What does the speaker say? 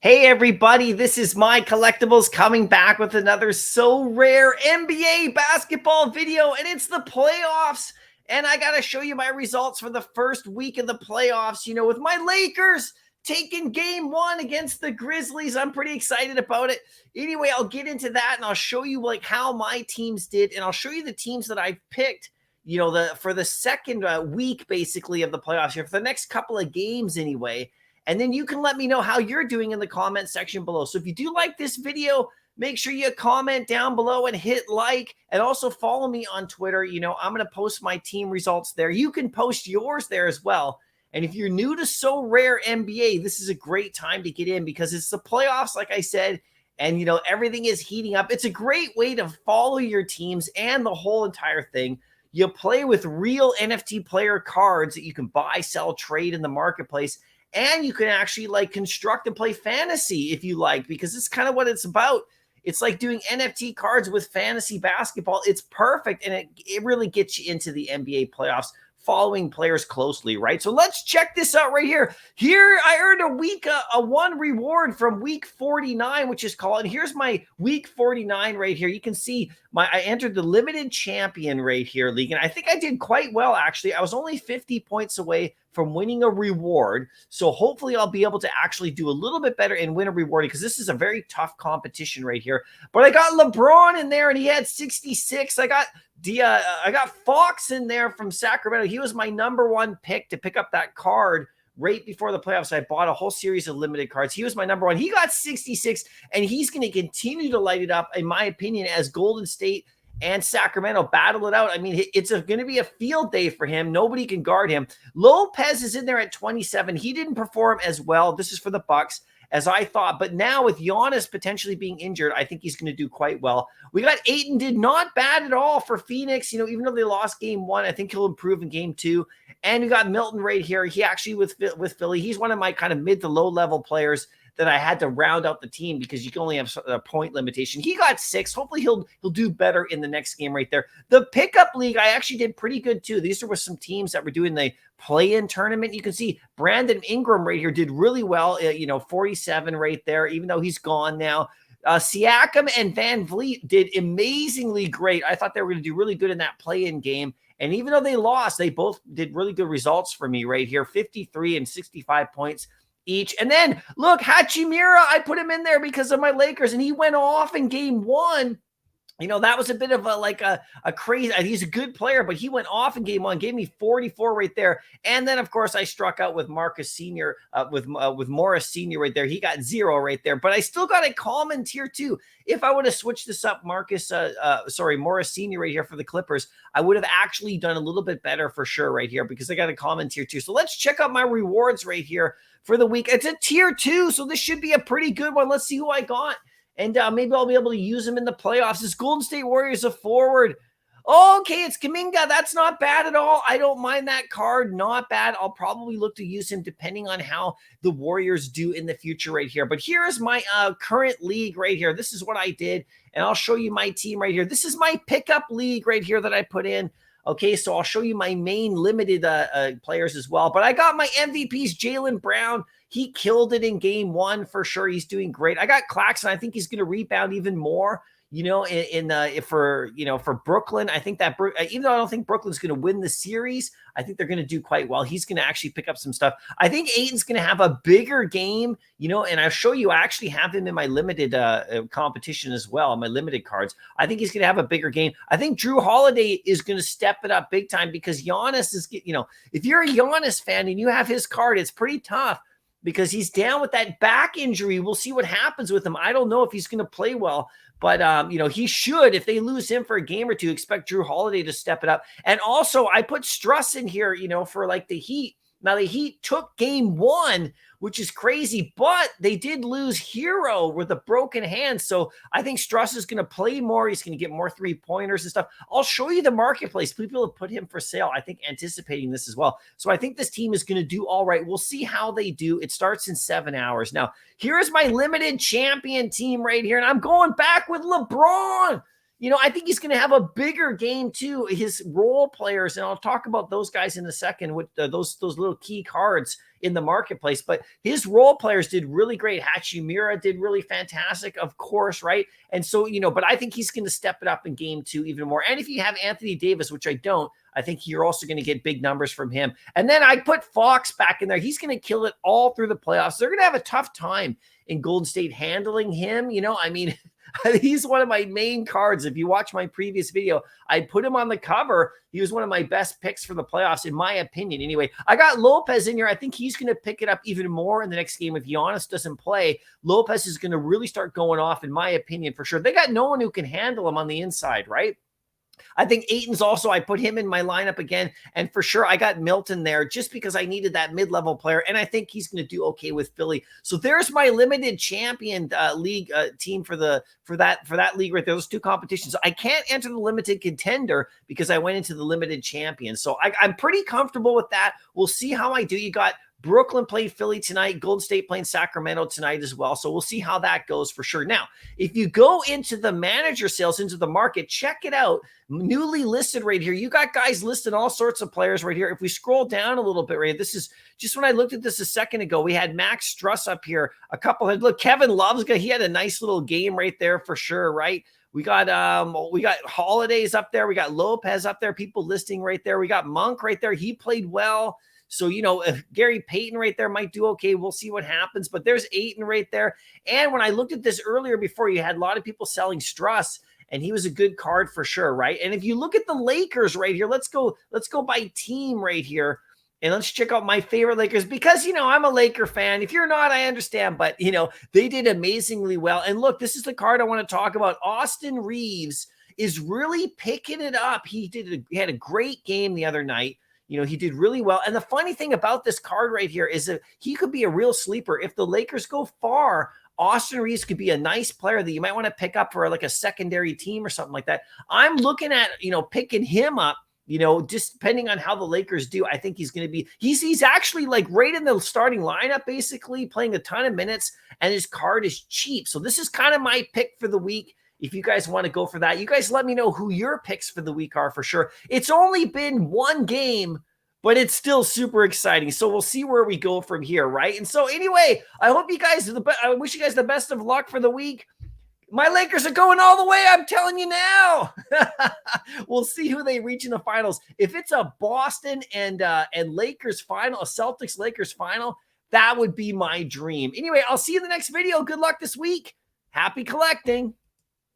Hey everybody, this is MyCollectables coming back with another SORARE NBA basketball video, and it's the playoffs. And I got to show you my results for the first week of the playoffs, with my Lakers taking game one against the Grizzlies. I'm pretty excited about it. Anyway, I'll get into that and I'll show you how my teams did, and I'll show you the teams that I've picked, for the second week basically of the playoffs here, for the next couple of games anyway. And then you can let me know how you're doing in the comment section below. So if you do like this video, make sure you comment down below and hit like, and also follow me on Twitter. I'm going to post my team results there. You can post yours there as well. And if you're new to SORARE NBA, this is a great time to get in because it's the playoffs, like I said, and everything is heating up. It's a great way to follow your teams and the whole entire thing. You play with real NFT player cards that you can buy, sell, trade in the marketplace. And you can actually construct and play fantasy if you like, because it's kind of what it's about. It's like doing NFT cards with fantasy basketball. It's perfect. And it really gets you into the NBA playoffs, following players closely, right? So let's check this out right here. Here I earned a one reward from week 49, which is called, and here's my week 49 right here. You can see I entered the limited champion right here league, and I think I did quite well, actually. I was only 50 points away from winning a reward. So hopefully I'll be able to actually do a little bit better and win a reward, because this is a very tough competition right here. But I got LeBron in there and he had 66. I got Fox in there from Sacramento. He was my #1 pick to pick up that card right before the playoffs. I bought a whole series of limited cards. He was my #1. He got 66, and he's going to continue to light it up, in my opinion, as Golden State and Sacramento battle it out. I mean, it's going to be a field day for him. Nobody can guard him. Lopez is in there at 27. He didn't perform as well. This is for the Bucks, as I thought. But now with Giannis potentially being injured, I think he's going to do quite well. We got Ayton, did not bad at all for Phoenix. Even though they lost game one, I think he'll improve in game two. And we got Milton right here. He actually, with Philly, he's one of my kind of mid to low level players that I had to round out the team, because you can only have a point limitation. He got 6. Hopefully he'll do better in the next game right there. The pickup league, I actually did pretty good too. These were some teams that were doing the play-in tournament. You can see Brandon Ingram right here did really well, 47 right there, even though he's gone now. Siakam and Van Vliet did amazingly great. I thought they were going to do really good in that play-in game. And even though they lost, they both did really good results for me right here, 53 and 65 points each. And then look, Hachimura, I put him in there because of my Lakers, and he went off in game one. That was a bit of a crazy, he's a good player, but he went off in game one, gave me 44 right there. And then of course I struck out with Marcus Sr., with Morris Sr. right there. He got 0 right there, but I still got a common tier 2. If I would have switched this up, Morris Sr. right here for the Clippers, I would have actually done a little bit better for sure right here, because I got a common tier 2. So let's check out my rewards right here for the week. It's a tier 2, so this should be a pretty good one. Let's see who I got. And maybe I'll be able to use him in the playoffs. This Golden State Warriors a forward. Okay, it's Kuminga. That's not bad at all. I don't mind that card. Not bad. I'll probably look to use him depending on how the Warriors do in the future right here. But here is my current league right here. This is what I did, and I'll show you my team right here. This is my pickup league right here that I put in. Okay, so I'll show you my main limited players as well. But I got my MVPs, Jaylen Brown. He killed it in game one for sure. He's doing great. I got Claxton. I think he's going to rebound even more, for Brooklyn. I think that even though I don't think Brooklyn's going to win the series, I think they're going to do quite well. He's going to actually pick up some stuff. I think Ayton's going to have a bigger game, and I'll show you, I actually have him in my limited competition as well, my limited cards. I think he's going to have a bigger game. I think Drew Holiday is going to step it up big time, because Giannis is, if you're a Giannis fan and you have his card, it's pretty tough, because he's down with that back injury. We'll see what happens with him. I don't know if he's going to play well, but he should. If they lose him for a game or two, expect Drew Holiday to step it up. And also, I put Struss in here, for the Heat. Now, the Heat took game one, which is crazy, but they did lose Hero with a broken hand. So I think Struss is going to play more. He's going to get more 3-pointers and stuff. I'll show you the marketplace. People have put him for sale, I think, anticipating this as well. So I think this team is going to do all right. We'll see how they do. It starts in 7 hours. Now, here's my limited champion team right here, and I'm going back with LeBron. I think he's going to have a bigger game too. His role players, and I'll talk about those guys in a second with those little key cards in the marketplace. But his role players did really great. Hachimura did really fantastic, of course, right? And so, but I think he's going to step it up in game 2 even more. And if you have Anthony Davis, which I don't, I think you're also going to get big numbers from him. And then I put Fox back in there. He's going to kill it all through the playoffs. They're going to have a tough time in Golden State handling him. I mean, he's one of my main cards. If you watch my previous video, I put him on the cover. He was one of my best picks for the playoffs, in my opinion. Anyway, I got Lopez in here. I think he's going to pick it up even more in the next game. If Giannis doesn't play, Lopez is going to really start going off, in my opinion, for sure. They got no one who can handle him on the inside, right? I think Ayton's also, I put him in my lineup again. And for sure, I got Milton there just because I needed that mid-level player. And I think he's going to do okay with Philly. So there's my limited champion league team for that league right there. Those 2 competitions. I can't enter the limited contender because I went into the limited champion. So I'm pretty comfortable with that. We'll see how I do. You got Brooklyn playing Philly tonight, Golden State playing Sacramento tonight as well. So we'll see how that goes for sure. Now, if you go into the manager sales, into the market, check it out. Newly listed right here. You got guys listing all sorts of players right here. If we scroll down a little bit right here, this is just when I looked at this a second ago, we had Max Struss up here. Look, Kevin Love's he had a nice little game right there for sure, right? We got Holidays up there. We got Lopez up there. People listing right there. We got Monk right there. He played well. So, if Gary Payton right there might do okay, we'll see what happens. But there's Ayton right there. And when I looked at this earlier before, you had a lot of people selling Struss, and he was a good card for sure, right? And if you look at the Lakers right here, let's go by team right here. And let's check out my favorite Lakers because, I'm a Laker fan. If you're not, I understand. But, they did amazingly well. And look, this is the card I want to talk about. Austin Reaves is really picking it up. He had a great game the other night. He did really well. And the funny thing about this card right here is that he could be a real sleeper. If the Lakers go far, Austin Reaves could be a nice player that you might want to pick up for like a secondary team or something like that. I'm looking at, picking him up, just depending on how the Lakers do. I think he's going to be, he's actually like right in the starting lineup, basically playing a ton of minutes, and his card is cheap. So this is kind of my pick for the week. If you guys want to go for that, you guys let me know who your picks for the week are for sure. It's only been 1 game, but it's still super exciting. So we'll see where we go from here, right? And so anyway, I hope you guys I wish you guys the best of luck for the week. My Lakers are going all the way, I'm telling you now. We'll see who they reach in the finals. If it's a Boston and Lakers final, a Celtics-Lakers final, that would be my dream. Anyway, I'll see you in the next video. Good luck this week. Happy collecting.